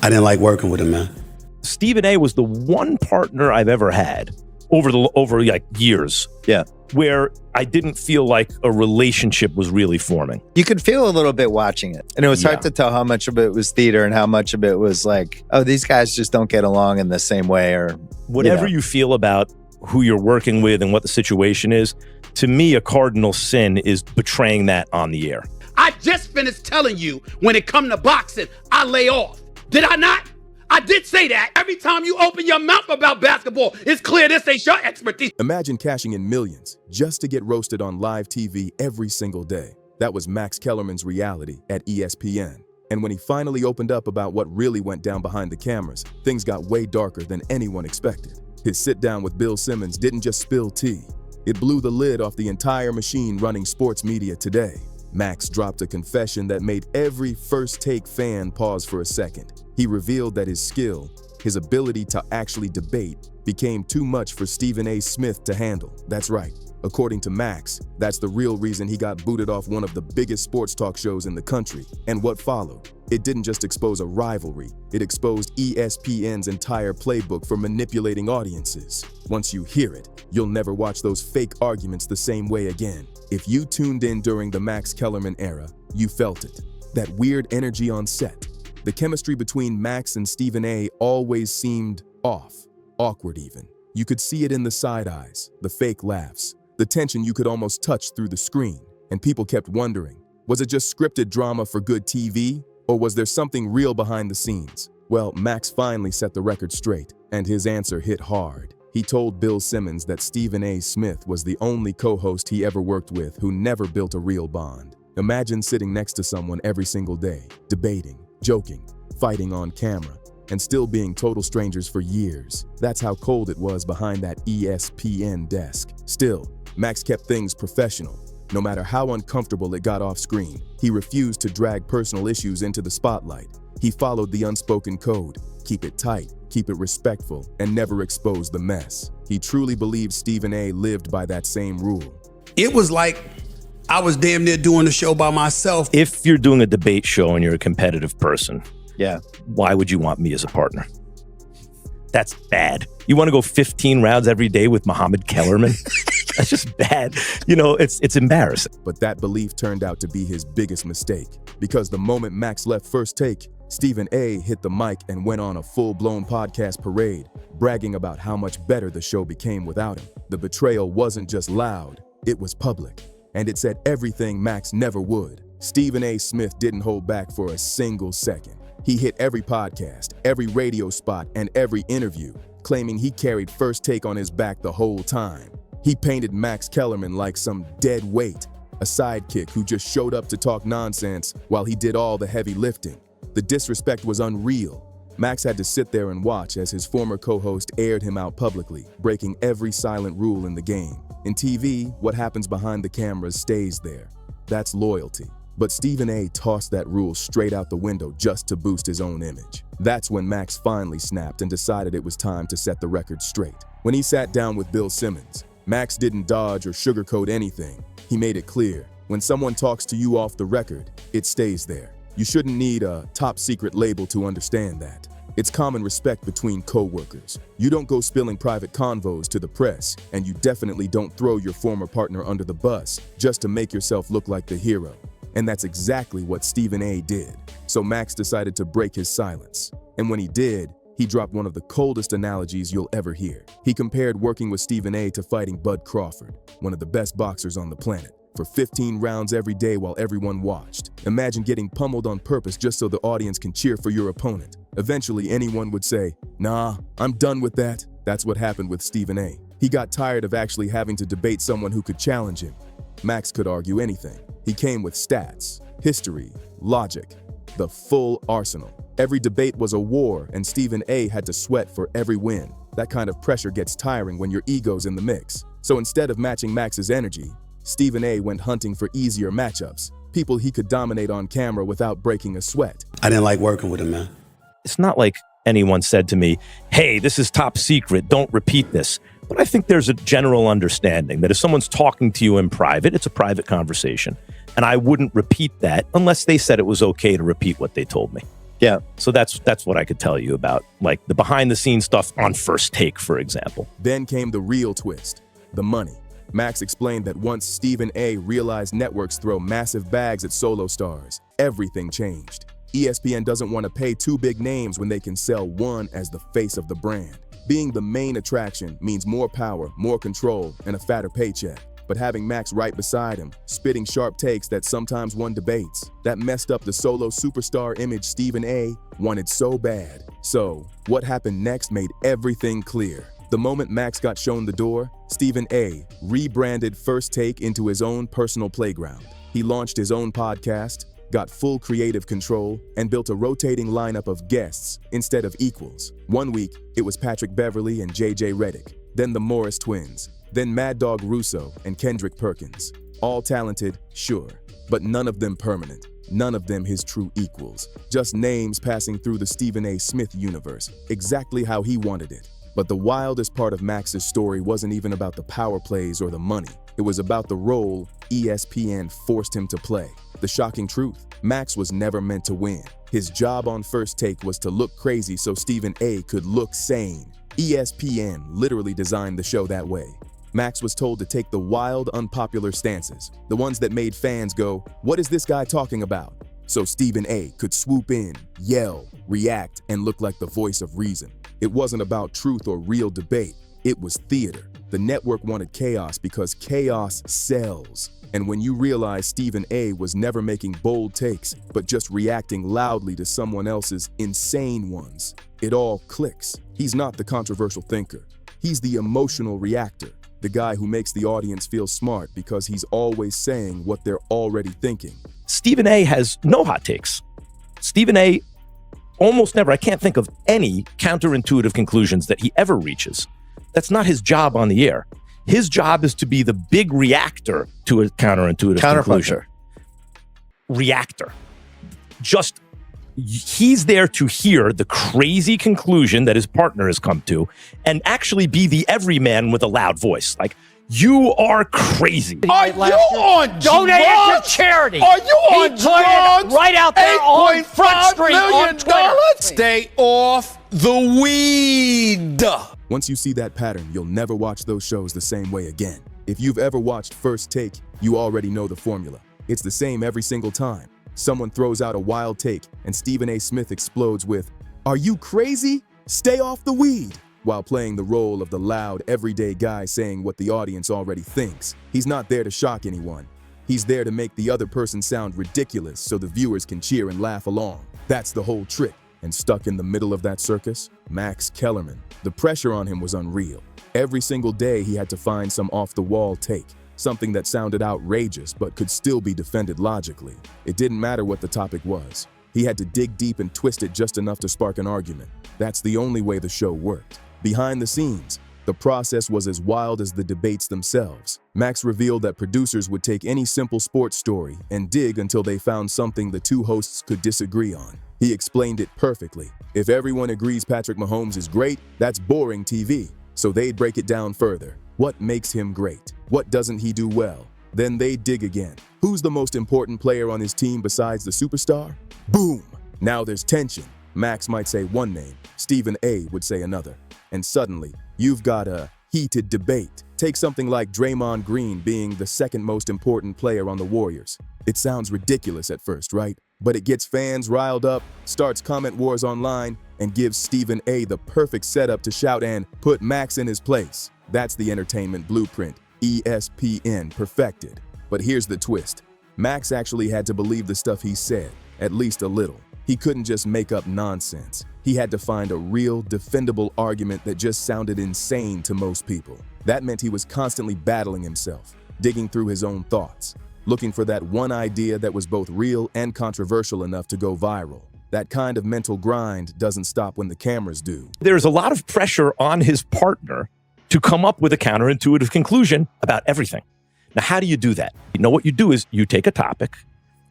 I didn't like working with him, man. Stephen A. was the one partner I've ever had over like years. Yeah. Where I didn't feel like a relationship was really forming. You could feel a little bit watching it. And it was hard to tell how much of it was theater and how much of it was like, oh, these guys just don't get along in the same way, or whatever you feel about who you're working with and what the situation is. To me, a cardinal sin is betraying that on the air. I just finished telling you, when it come to boxing, I lay off. Did I not? I did say that. Every time you open your mouth about basketball, it's clear this ain't your expertise. Imagine cashing in millions just to get roasted on live TV every single day. That was Max Kellerman's reality at ESPN. And when he finally opened up about what really went down behind the cameras, things got way darker than anyone expected. His sit-down with Bill Simmons didn't just spill tea. It blew the lid off the entire machine running sports media today. Max dropped a confession that made every First Take fan pause for a second. He revealed that his skill, his ability to actually debate, became too much for Stephen A. Smith to handle. That's right. According to Max, that's the real reason he got booted off one of the biggest sports talk shows in the country. And what followed? It didn't just expose a rivalry, it exposed ESPN's entire playbook for manipulating audiences. Once you hear it, you'll never watch those fake arguments the same way again. If you tuned in during the Max Kellerman era, you felt it. That weird energy on set. The chemistry between Max and Stephen A. always seemed off, awkward even. You could see it in the side eyes, the fake laughs, the tension you could almost touch through the screen. And people kept wondering, was it just scripted drama for good TV? Or was there something real behind the scenes? Well, Max finally set the record straight, and his answer hit hard. He told Bill Simmons that Stephen A. Smith was the only co-host he ever worked with who never built a real bond. Imagine sitting next to someone every single day, debating, joking, fighting on camera, and still being total strangers for years. That's how cold it was behind that ESPN desk. Still, Max kept things professional. No matter how uncomfortable it got off screen, he refused to drag personal issues into the spotlight. He followed the unspoken code: keep it tight, keep it respectful, and never expose the mess. He truly believed Stephen A. lived by that same rule. It was like I was damn near doing the show by myself. If you're doing a debate show and you're a competitive person, yeah, why would you want me as a partner? That's bad. You want to go 15 rounds every day with Muhammad Kellerman? That's just bad. You know, it's embarrassing. But that belief turned out to be his biggest mistake, because the moment Max left First Take, Stephen A. hit the mic and went on a full-blown podcast parade, bragging about how much better the show became without him. The betrayal wasn't just loud, it was public. And it said everything Max never would. Stephen A. Smith didn't hold back for a single second. He hit every podcast, every radio spot, and every interview, claiming he carried First Take on his back the whole time. He painted Max Kellerman like some dead weight, a sidekick who just showed up to talk nonsense while he did all the heavy lifting. The disrespect was unreal. Max had to sit there and watch as his former co-host aired him out publicly, breaking every silent rule in the game. In TV, what happens behind the cameras stays there. That's loyalty. But Stephen A. tossed that rule straight out the window just to boost his own image. That's when Max finally snapped and decided it was time to set the record straight. When he sat down with Bill Simmons, Max didn't dodge or sugarcoat anything. He made it clear, when someone talks to you off the record, it stays there. You shouldn't need a top secret label to understand that. It's common respect between co-workers. You don't go spilling private convos to the press, and you definitely don't throw your former partner under the bus just to make yourself look like the hero. And that's exactly what Stephen A. did. So Max decided to break his silence. And when he did, he dropped one of the coldest analogies you'll ever hear. He compared working with Stephen A. to fighting Bud Crawford, one of the best boxers on the planet, for 15 rounds every day while everyone watched. Imagine getting pummeled on purpose just so the audience can cheer for your opponent. Eventually, anyone would say, "Nah, I'm done with that." That's what happened with Stephen A. He got tired of actually having to debate someone who could challenge him. Max could argue anything. He came with stats, history, logic, the full arsenal. Every debate was a war, and Stephen A. had to sweat for every win. That kind of pressure gets tiring when your ego's in the mix. So instead of matching Max's energy, Stephen A. went hunting for easier matchups, people he could dominate on camera without breaking a sweat. I didn't like working with him, man. It's not like anyone said to me, "Hey, this is top secret, don't repeat this." But I think there's a general understanding that if someone's talking to you in private, it's a private conversation. And I wouldn't repeat that unless they said it was okay to repeat what they told me. Yeah. So that's what I could tell you about, like, the behind-the-scenes stuff on First Take, for example. Then came the real twist, the money. Max explained that once Stephen A. realized networks throw massive bags at solo stars, everything changed. ESPN doesn't want to pay two big names when they can sell one as the face of the brand. Being the main attraction means more power, more control, and a fatter paycheck. But having Max right beside him, spitting sharp takes that sometimes won debates, that messed up the solo superstar image Stephen A. wanted so bad. So, what happened next made everything clear. The moment Max got shown the door, Stephen A. rebranded First Take into his own personal playground. He launched his own podcast, got full creative control, and built a rotating lineup of guests instead of equals. One week, it was Patrick Beverley and JJ Redick, then the Morris twins, then Mad Dog Russo and Kendrick Perkins. All talented, sure, but none of them permanent. None of them his true equals. Just names passing through the Stephen A. Smith universe, exactly how he wanted it. But the wildest part of Max's story wasn't even about the power plays or the money. It was about the role ESPN forced him to play. The shocking truth, Max was never meant to win. His job on First Take was to look crazy so Stephen A. could look sane. ESPN literally designed the show that way. Max was told to take the wild, unpopular stances, the ones that made fans go, "What is this guy talking about?" So Stephen A. could swoop in, yell, react, and look like the voice of reason. It wasn't about truth or real debate. It was theater. The network wanted chaos because chaos sells. And when you realize Stephen A. was never making bold takes, but just reacting loudly to someone else's insane ones, it all clicks. He's not the controversial thinker. He's the emotional reactor. The guy who makes the audience feel smart because he's always saying what they're already thinking. Stephen A. has no hot takes. Stephen A. almost never, I can't think of any counterintuitive conclusions that he ever reaches. That's not his job on the air. His job is to be the big reactor to a counterintuitive conclusion. Reactor. Just, he's there to hear the crazy conclusion that his partner has come to and actually be the everyman with a loud voice. Like, you are crazy. Are you on Donate it to charity. Are you on drugs? Right out there on Front Street on Twitter. Stay off the weed. Once you see that pattern, you'll never watch those shows the same way again. If you've ever watched First Take, you already know the formula. It's the same every single time. Someone throws out a wild take, and Stephen A. Smith explodes with, "Are you crazy? Stay off the weed," while playing the role of the loud, everyday guy saying what the audience already thinks. He's not there to shock anyone. He's there to make the other person sound ridiculous so the viewers can cheer and laugh along. That's the whole trick. And stuck in the middle of that circus, Max Kellerman. The pressure on him was unreal. Every single day he had to find some off-the-wall take, something that sounded outrageous but could still be defended logically. It didn't matter what the topic was. He had to dig deep and twist it just enough to spark an argument. That's the only way the show worked. Behind the scenes, the process was as wild as the debates themselves. Max revealed that producers would take any simple sports story and dig until they found something the two hosts could disagree on. He explained it perfectly. If everyone agrees Patrick Mahomes is great, that's boring TV. So they'd break it down further. What makes him great? What doesn't he do well? Then they'd dig again. Who's the most important player on his team besides the superstar? Boom! Now there's tension. Max might say one name, Stephen A. would say another. And suddenly, you've got a heated debate. Take something like Draymond Green being the second most important player on the Warriors. It sounds ridiculous at first, right? But it gets fans riled up, starts comment wars online, and gives Stephen A. the perfect setup to shout and put Max in his place. That's the entertainment blueprint ESPN perfected. But here's the twist. Max actually had to believe the stuff he said, at least a little. He couldn't just make up nonsense. He had to find a real, defendable argument that just sounded insane to most people. That meant he was constantly battling himself, digging through his own thoughts, looking for that one idea that was both real and controversial enough to go viral. That kind of mental grind doesn't stop when the cameras do. There's a lot of pressure on his partner to come up with a counterintuitive conclusion about everything. Now, how do you do that? You know, what you do is you take a topic,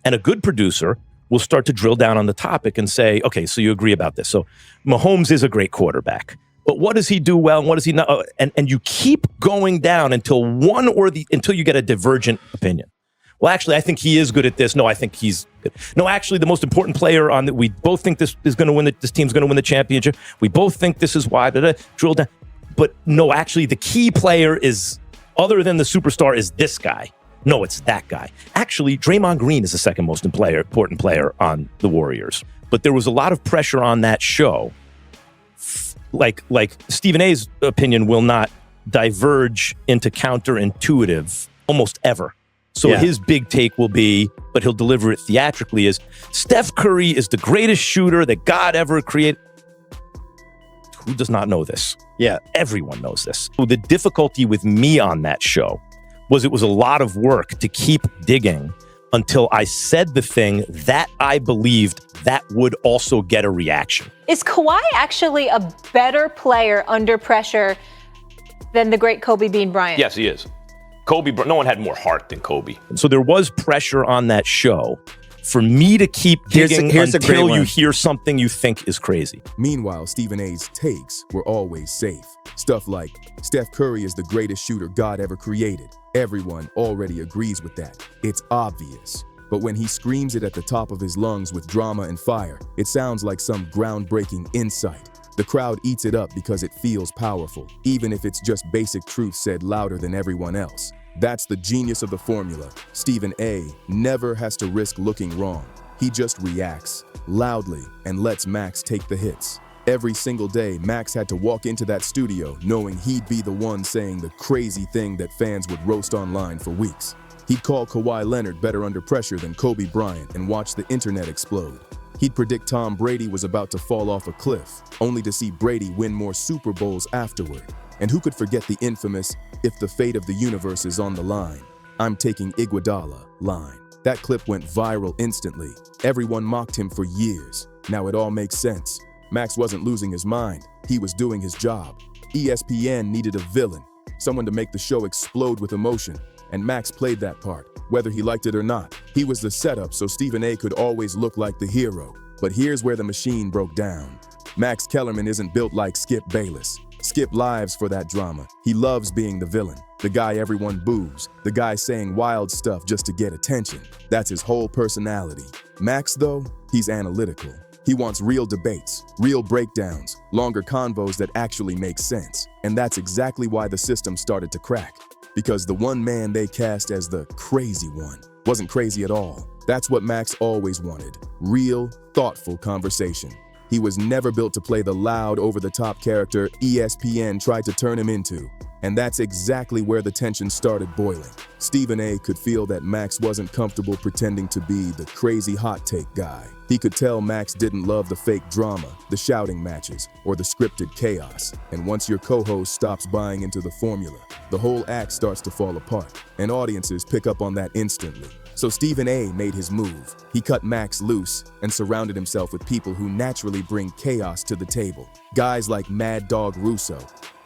and a good producer will start to drill down on the topic and say, okay, so you agree about this. So Mahomes is a great quarterback, but what does he do well and what does he not? And you keep going down until until you get a divergent opinion. Well, actually, I think he is good at this. No, I think he's good. No, actually, the most important player on that, we both think this is going to win. This team's going to win the championship. We both think this is why. Drill down. But no, actually, the key player is, other than the superstar, is this guy. No, it's that guy. Actually, Draymond Green is the second most important player on the Warriors. But there was a lot of pressure on that show. Like Stephen A's opinion will not diverge into counterintuitive almost ever. So his big take will be, but he'll deliver it theatrically, is Steph Curry is the greatest shooter that God ever created. Who does not know this? Yeah. Everyone knows this. So the difficulty with me on that show was it was a lot of work to keep digging until I said the thing that I believed that would also get a reaction. Is Kawhi actually a better player under pressure than the great Kobe Bean Bryant? Yes, he is. No one had more heart than Kobe. So there was pressure on that show for me to keep digging until you hear something you think is crazy. Meanwhile, Stephen A's takes were always safe. Stuff like, Steph Curry is the greatest shooter God ever created. Everyone already agrees with that. It's obvious. But when he screams it at the top of his lungs with drama and fire, it sounds like some groundbreaking insight. The crowd eats it up because it feels powerful, even if it's just basic truth said louder than everyone else. That's the genius of the formula. Stephen A never has to risk looking wrong. He just reacts loudly and lets Max take the hits. Every single day, Max had to walk into that studio knowing he'd be the one saying the crazy thing that fans would roast online for weeks. He'd call Kawhi Leonard better under pressure than Kobe Bryant and watch the internet explode. He'd predict Tom Brady was about to fall off a cliff, only to see Brady win more Super Bowls afterward. And who could forget the infamous, "If the fate of the universe is on the line, I'm taking Iguodala" line. That clip went viral instantly. Everyone mocked him for years. Now it all makes sense. Max wasn't losing his mind. He was doing his job. ESPN needed a villain, someone to make the show explode with emotion. And Max played that part, whether he liked it or not. He was the setup so Stephen A could always look like the hero. But here's where the machine broke down. Max Kellerman isn't built like Skip Bayless. Skip lives for that drama. He loves being the villain, the guy everyone boos, the guy saying wild stuff just to get attention. That's his whole personality. Max, though, he's analytical. He wants real debates, real breakdowns, longer convos that actually make sense. And that's exactly why the system started to crack. Because the one man they cast as the crazy one wasn't crazy at all. That's what Max always wanted. Real, thoughtful conversation. He was never built to play the loud, over-the-top character ESPN tried to turn him into. And that's exactly where the tension started boiling. Stephen A could feel that Max wasn't comfortable pretending to be the crazy hot take guy. He could tell Max didn't love the fake drama, the shouting matches, or the scripted chaos. And once your co-host stops buying into the formula, the whole act starts to fall apart. And audiences pick up on that instantly. So Stephen A made his move. He cut Max loose and surrounded himself with people who naturally bring chaos to the table. Guys like Mad Dog Russo,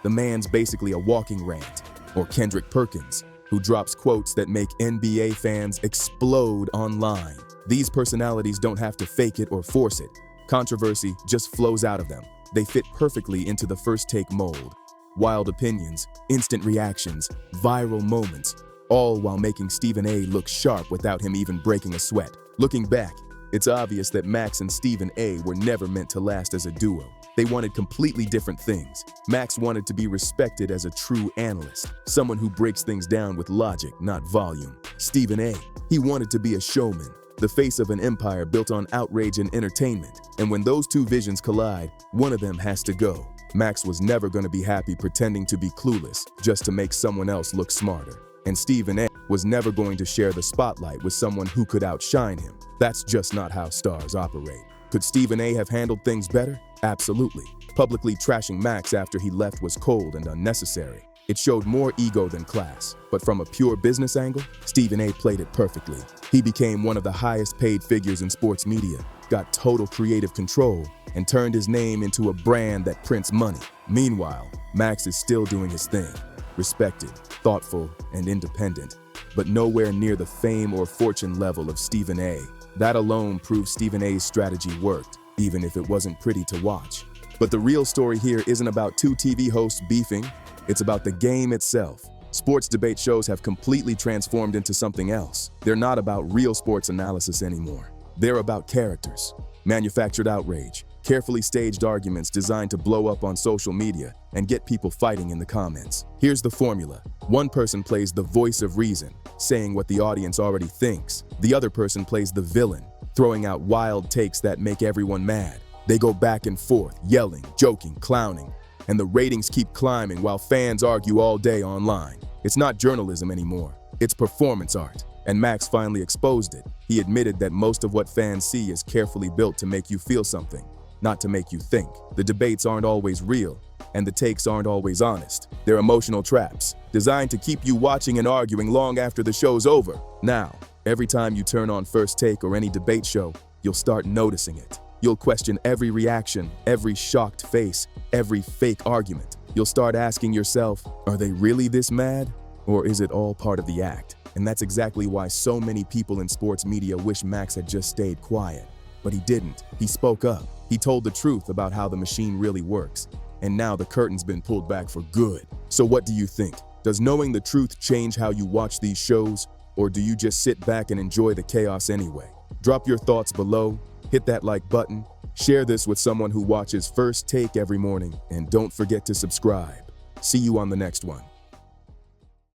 the man's basically a walking rant, or Kendrick Perkins, who drops quotes that make NBA fans explode online. These personalities don't have to fake it or force it. Controversy just flows out of them. They fit perfectly into the first take mold. Wild opinions, instant reactions, viral moments, all while making Stephen A look sharp without him even breaking a sweat. Looking back, it's obvious that Max and Stephen A were never meant to last as a duo. They wanted completely different things. Max wanted to be respected as a true analyst, someone who breaks things down with logic, not volume. Stephen A, he wanted to be a showman, the face of an empire built on outrage and entertainment. And when those two visions collide, one of them has to go. Max was never going to be happy pretending to be clueless just to make someone else look smarter. And Stephen A was never going to share the spotlight with someone who could outshine him. That's just not how stars operate. Could Stephen A have handled things better? Absolutely. Publicly trashing Max after he left was cold and unnecessary. It showed more ego than class. But from a pure business angle, Stephen A played it perfectly. He became one of the highest paid figures in sports media, got total creative control, and turned his name into a brand that prints money. Meanwhile, Max is still doing his thing. Respected, thoughtful, and independent, but nowhere near the fame or fortune level of Stephen A. That alone proves Stephen A's strategy worked, even if it wasn't pretty to watch. But the real story here isn't about two TV hosts beefing, it's about the game itself. Sports debate shows have completely transformed into something else. They're not about real sports analysis anymore. They're about characters, manufactured outrage, carefully staged arguments designed to blow up on social media and get people fighting in the comments. Here's the formula. One person plays the voice of reason, saying what the audience already thinks. The other person plays the villain, throwing out wild takes that make everyone mad. They go back and forth, yelling, joking, clowning, and the ratings keep climbing while fans argue all day online. It's not journalism anymore. It's performance art. And Max finally exposed it. He admitted that most of what fans see is carefully built to make you feel something, not to make you think. The debates aren't always real, and the takes aren't always honest. They're emotional traps, designed to keep you watching and arguing long after the show's over. Now, every time you turn on First Take or any debate show, you'll start noticing it. You'll question every reaction, every shocked face, every fake argument. You'll start asking yourself, are they really this mad? Or is it all part of the act? And that's exactly why so many people in sports media wish Max had just stayed quiet. But he didn't. He spoke up. He told the truth about how the machine really works. And now the curtain's been pulled back for good. So what do you think? Does knowing the truth change how you watch these shows? Or do you just sit back and enjoy the chaos anyway? Drop your thoughts below, hit that like button, share this with someone who watches First Take every morning, and don't forget to subscribe. See you on the next one.